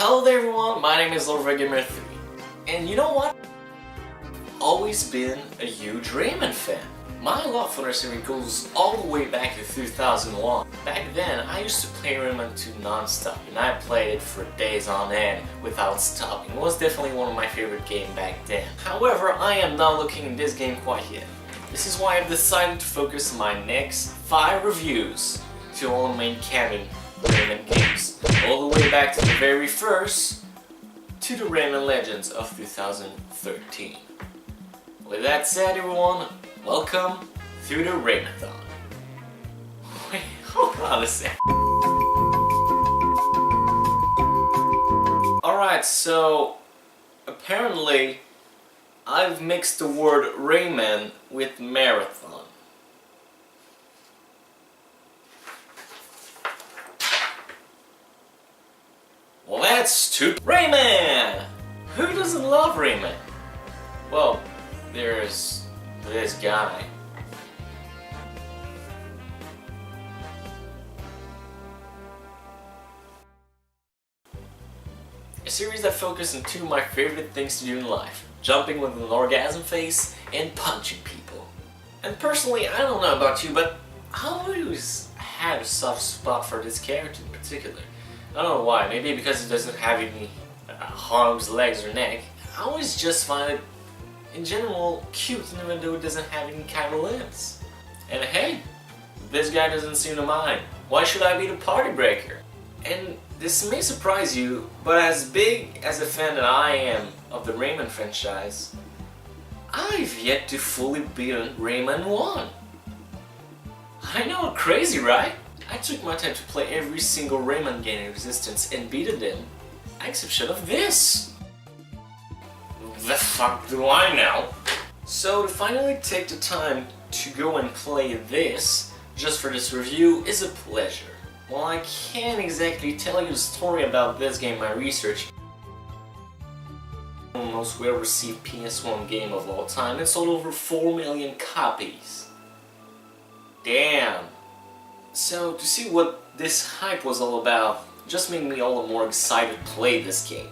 Hello there everyone, my name is Gamer 3 and you know what? Always been a huge Rayman fan. My love for the series goes all the way back to 2001. Back then, I used to play Rayman 2 non-stop and I played it for days on end without stopping. It was definitely one of my favorite games back then. However, I am not looking in this game quite yet. This is why I've decided to focus my next 5 reviews to all the main canon Rayman games, all the way back to the very first to the Rayman Legends of 2013. With that said everyone, welcome to the Raymathon. Wait, hold on a sec. Alright, so apparently I've mixed the word Rayman with marathon. Well, that's stupid. Rayman! Who doesn't love Rayman? Well, there's this guy. A series that focuses on 2 of my favorite things to do in life. Jumping with an orgasm face and punching people. And personally, I don't know about you, but I always had a soft spot for this character in particular. I don't know why, maybe because it doesn't have any arms, legs or neck. I always just find it, in general, cute even though it doesn't have any kind of limbs. And hey, this guy doesn't seem to mind. Why should I be the party breaker? And this may surprise you, but as big as a fan that I am of the Rayman franchise, I've yet to fully beat Rayman 1. I know, crazy, right? I took my time to play every single Rayman game in existence and beat them, exception of this. The fuck do I know? So to finally take the time to go and play this, just for this review, is a pleasure. While I can't exactly tell you the story about this game in my research, the most well-received PS1 game of all time, it sold over 4 million copies. Damn. So to see what this hype was all about just made me all the more excited to play this game.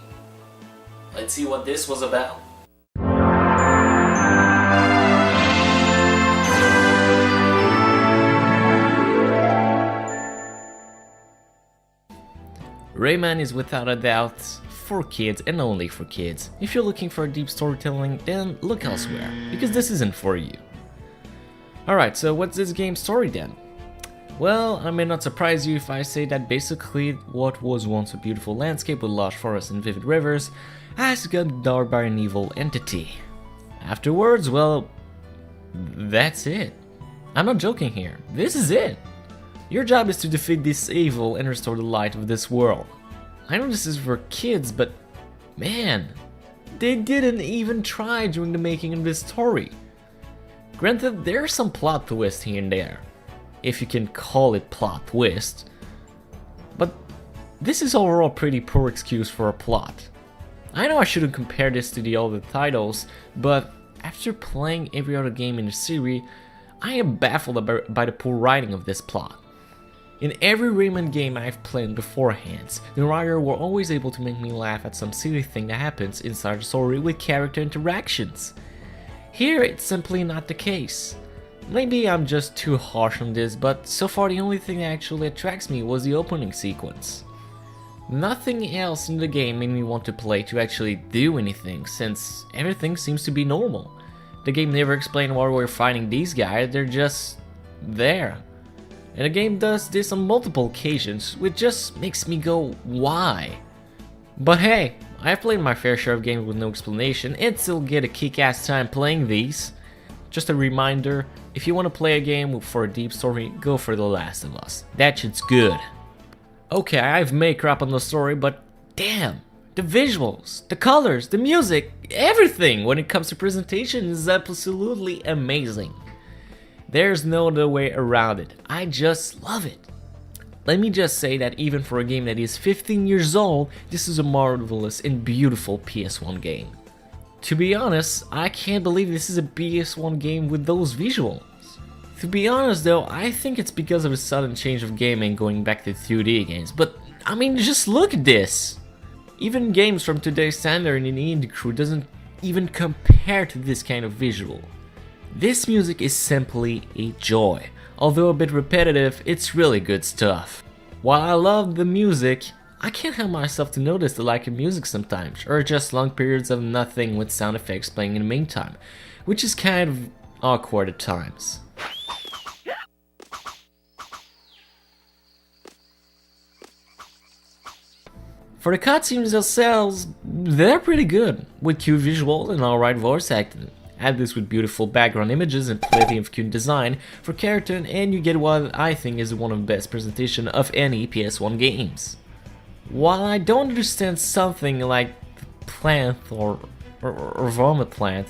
Let's see what this was about. Rayman is without a doubt for kids and only for kids. If you're looking for deep storytelling, then look elsewhere, because this isn't for you. Alright, so what's this game's story then? Well, I may not surprise you if I say that basically what was once a beautiful landscape with lush forests and vivid rivers has got dark by an evil entity. Afterwards, well, that's it. I'm not joking here. This is it. Your job is to defeat this evil and restore the light of this world. I know this is for kids, but man, they didn't even try during the making of this story. Granted, there's some plot twist here and there, if you can call it plot twist, but this is overall a pretty poor excuse for a plot. I know I shouldn't compare this to the other titles, but after playing every other game in the series, I am baffled by the poor writing of this plot. In every Rayman game I've played beforehand, the writer were always able to make me laugh at some silly thing that happens inside the story with character interactions. Here it's simply not the case. Maybe I'm just too harsh on this, but so far the only thing that actually attracts me was the opening sequence. Nothing else in the game made me want to play to actually do anything, since everything seems to be normal. The game never explained why we're fighting these guys, they're just there. And the game does this on multiple occasions, which just makes me go, why? But hey, I've played my fair share of games with no explanation and still get a kick-ass time playing these. Just a reminder, if you want to play a game for a deep story, go for The Last of Us. That shit's good. Okay, I've made crap on the story, but damn, the visuals, the colors, the music, everything when it comes to presentation is absolutely amazing. There's no other way around it. I just love it. Let me just say that even for a game that is 15 years old, this is a marvelous and beautiful PS1 game. To be honest, I can't believe this is a PS1 game with those visuals. To be honest though, I think it's because of a sudden change of gaming going back to 2D games, but I mean, just look at this! Even games from today's standard in the indie crew doesn't even compare to this kind of visual. This music is simply a joy. Although a bit repetitive, it's really good stuff. While I love the music, I can't help myself to notice the lack of music sometimes, or just long periods of nothing with sound effects playing in the meantime, which is kind of awkward at times. For the cutscenes themselves, they're pretty good, with cute visuals and alright voice acting. Add this with beautiful background images and plenty of cute design for character, and you get what I think is one of the best presentations of any PS1 games. While I don't understand something like plant or vomit plant,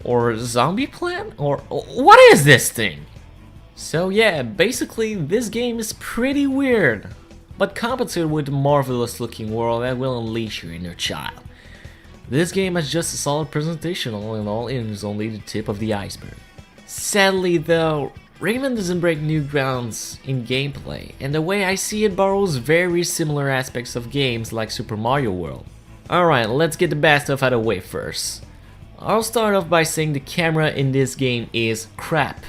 or zombie plant, or what is this thing? So yeah, basically this game is pretty weird, but compensated with a marvelous looking world that will unleash your inner child. This game has just a solid presentation all in all, and is only the tip of the iceberg. Sadly though, Rayman doesn't break new grounds in gameplay, and the way I see it borrows very similar aspects of games like Super Mario World. Alright, let's get the bad stuff out of the way first. I'll start off by saying the camera in this game is crap.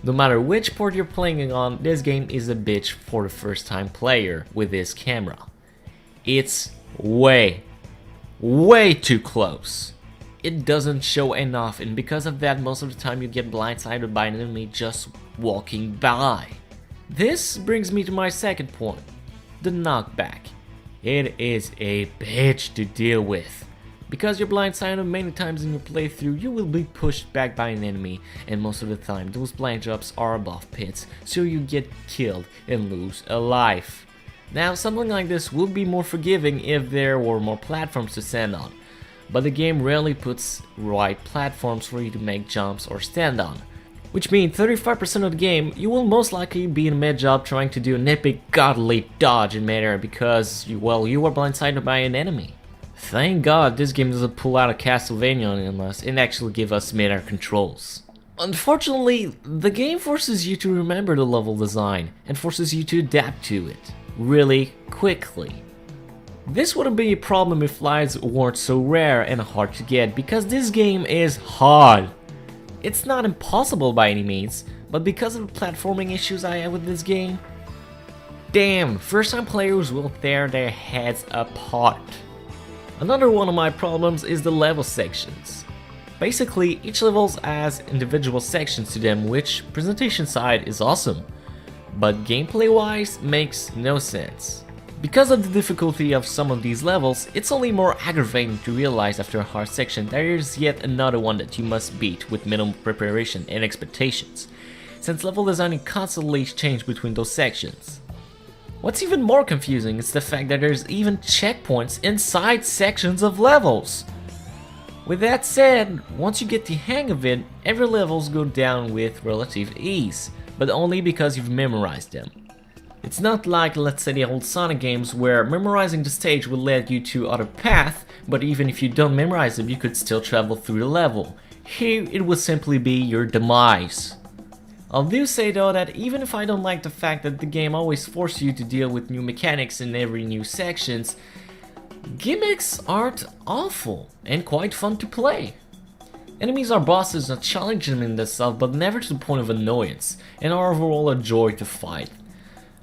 No matter which port you're playing on, this game is a bitch for the first time player with this camera. It's way too close. It doesn't show enough, and because of that most of the time you get blindsided by an enemy just walking by. This brings me to my second point, the knockback. It is a bitch to deal with. Because you're blindsided many times in your playthrough, you will be pushed back by an enemy, and most of the time those blind drops are above pits, so you get killed and lose a life. Now something like this would be more forgiving if there were more platforms to stand on, but the game rarely puts right platforms for you to make jumps or stand on. Which means 35% of the game you will most likely be in a mid-job trying to do an epic godly dodge in midair because you were blindsided by an enemy. Thank God this game doesn't pull out a Castlevania on us and actually give us midair controls. Unfortunately, the game forces you to remember the level design and forces you to adapt to it really quickly. This wouldn't be a problem if lives weren't so rare and hard to get, because this game is hard. It's not impossible by any means, but because of the platforming issues I have with this game, damn, first time players will tear their heads apart. Another one of my problems is the level sections. Basically, each level has individual sections to them, which presentation side is awesome, but gameplay wise makes no sense. Because of the difficulty of some of these levels, it's only more aggravating to realize after a hard section there is yet another one that you must beat with minimal preparation and expectations, since level design constantly changes between those sections. What's even more confusing is the fact that there's even checkpoints inside sections of levels. With that said, once you get the hang of it, every levels go down with relative ease, but only because you've memorized them. It's not like, let's say, the old Sonic games where memorizing the stage will lead you to other path, but even if you don't memorize them, you could still travel through the level. Here, it would simply be your demise. I do say though that even if I don't like the fact that the game always forces you to deal with new mechanics in every new sections, gimmicks aren't awful and quite fun to play. Enemies are bosses that challenge them in themselves, but never to the point of annoyance, and are overall a joy to fight.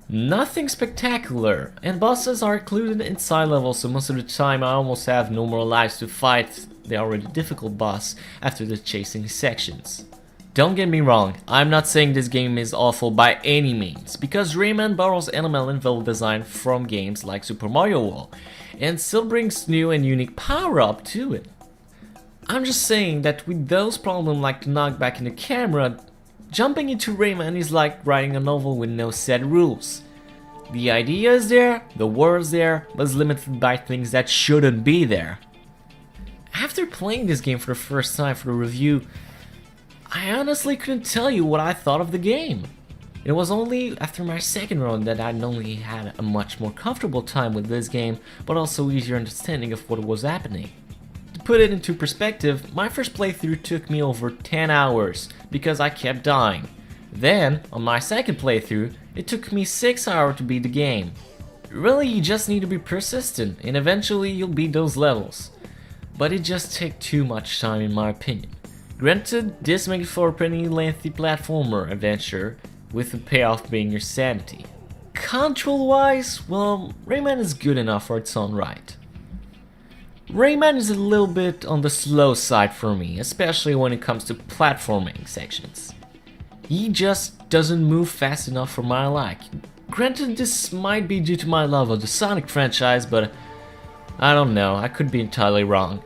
Nothing spectacular, and bosses are included in side levels, so most of the time I almost have no more lives to fight the already difficult boss after the chasing sections. Don't get me wrong, I'm not saying this game is awful by any means, because Rayman borrows element and level design from games like Super Mario World, and still brings new and unique power up to it. I'm just saying that with those problems like the knockback in the camera, jumping into Rayman is like writing a novel with no set rules. The idea is there, the world's there, but is limited by things that shouldn't be there. After playing this game for the first time for the review, I honestly couldn't tell you what I thought of the game. It was only after my second run that I not only had a much more comfortable time with this game, but also easier understanding of what was happening. To put it into perspective, my first playthrough took me over 10 hours because I kept dying. Then, on my second playthrough, it took me 6 hours to beat the game. really you just need to be persistent and eventually you'll beat those levels. But it just takes too much time in my opinion. Granted, this makes for a pretty lengthy platformer adventure, with the payoff being your sanity. Control wise, well, Rayman is good enough for its own right. Rayman is a little bit on the slow side for me, especially when it comes to platforming sections. He just doesn't move fast enough for my liking. Granted, this might be due to my love of the Sonic franchise, but I don't know, I could be entirely wrong.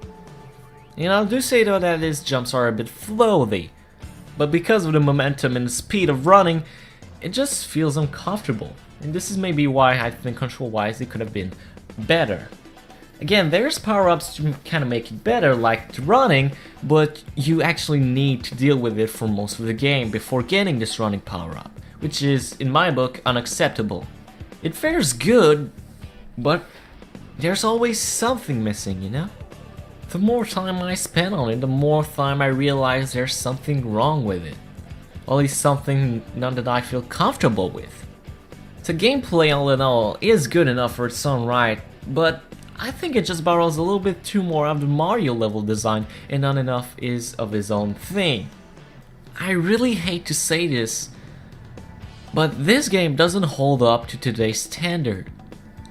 And I do say though that his jumps are a bit floaty, but because of the momentum and the speed of running, it just feels uncomfortable. And this is maybe why I think control-wise it could have been better. Again, there's power-ups to kind of make it better, like the running, but you actually need to deal with it for most of the game before getting this running power-up, which is, in my book, unacceptable. It fares good, but there's always something missing, you know? The more time I spend on it, the more time I realize there's something wrong with it. Or at least something none that I feel comfortable with. The gameplay all in all is good enough for its own right, but I think it just borrows a little bit too more of the Mario level design and not enough is of his own thing. I really hate to say this, but this game doesn't hold up to today's standard.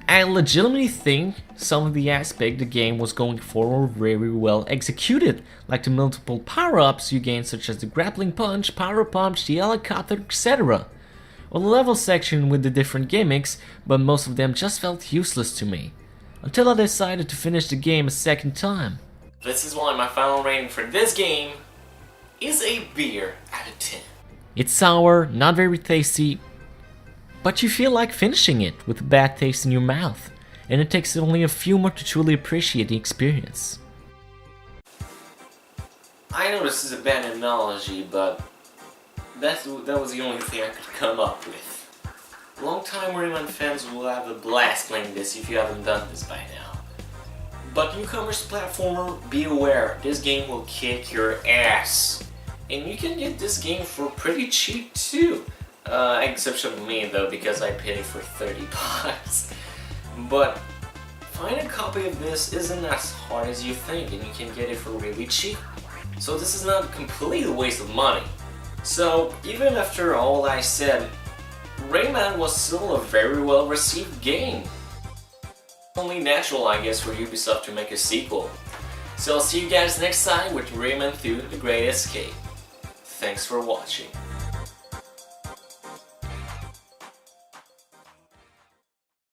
I legitimately think some of the aspects the game was going for were very well executed, like the multiple power-ups you gain such as the grappling punch, power punch, the helicopter, etc. Or the level section with the different gimmicks, but most of them just felt useless to me. Until I decided to finish the game a second time. This is why my final rating for this game is a beer out of 10. It's sour, not very tasty, but you feel like finishing it with a bad taste in your mouth, and it takes only a few more to truly appreciate the experience. I know this is a bad analogy, but that was the only thing I could come up with. Long-time Rayman fans will have a blast playing this if you haven't done this by now. But newcomers platformer, be aware, this game will kick your ass. And you can get this game for pretty cheap too. Exception of me though, because I paid it for 30 bucks. But finding a copy of this isn't as hard as you think, and you can get it for really cheap. So this is not a complete waste of money. So even after all I said, Rayman was still a very well received game. Only natural, I guess, for Ubisoft to make a sequel. So I'll see you guys next time with Rayman 2: The Great Escape. Thanks for watching.